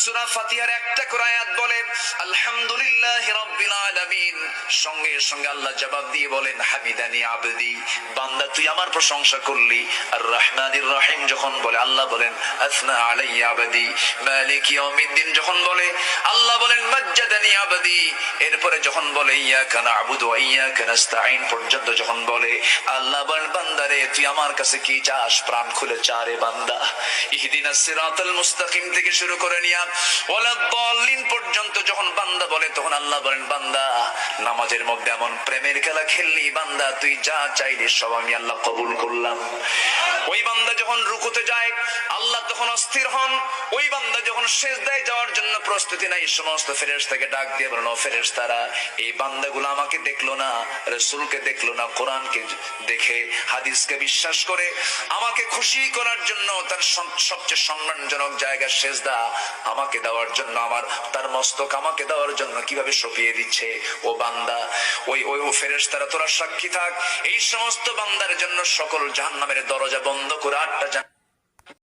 সূরা ফাতিহার একটা করে আয়াত বলে আলহামদুলিল্লাহি রাব্বিল আলামিন, সঙ্গে সঙ্গে আল্লাহ জবাব দিয়ে বলেন হামিদানি আবদি, বান্দা তুই আমার প্রশংসা করলি। আর রহমানির রহিম যখন বলে আল্লাহ বলেন আসনা আলাইয়া আবদি। মালিক ইয়াউমিদ্দিন যখন বলে আল্লাহ বলেন মাজ্জাদানি আবদি। এরপরে যখন বলে ইয়াকা না'বুদু ওয়া ইয়াকা নাস্তাঈন পর্যন্ত যখন বলে আল্লাহ বলেন বান্দারে তুই আমার কাছে কি চাস, প্রাণ খুলে চা রে বান্দা। ইহদিনাস সিরাতাল মুস্তাকিম থেকে শুরু করে নিয়া ওয়ালাদ-দাল্লিন পর্যন্ত যখন বান্দা বলে তখন আল্লাহ বলেন বান্দা নামাজের মধ্যে এমন প্রেমের খেলা খেললি বান্দা তুই যা চাইলি সব আমি আল্লাহ কবুল করলাম। ওই বান্দা যখন রুকুতে যায় আল্লাহ তখন অস্থির হন। ওই বান্দা যখন সিজদায় যাওয়ার জন্য প্রস্তুতি নাই সমস্ত ফেরেশতাকে ডাক দিয়ে বলেন ও ফেরেশতারা এই বান্দাগুলো আমাকে দেখলো না, রাসূলকে দেখলো না, কোরআনকে দেখে হাদিসকে বিশ্বাস করে আমাকে খুশি করার জন্য তার সবচেয়ে সম্মানজনক জায়গা সিজদা আমাকে দেওয়ার জন্য আমার তার মস্তক আমাকে দেওয়ার জন্য কিভাবে সঁপিয়ে দিচ্ছে। ও বান্দা ওই ফেরেশতারা তোরা সাক্ষী থাক, এই সমস্ত বান্দার জন্য সকল জাহান্নামের দরজা বন্ধ করে 8টা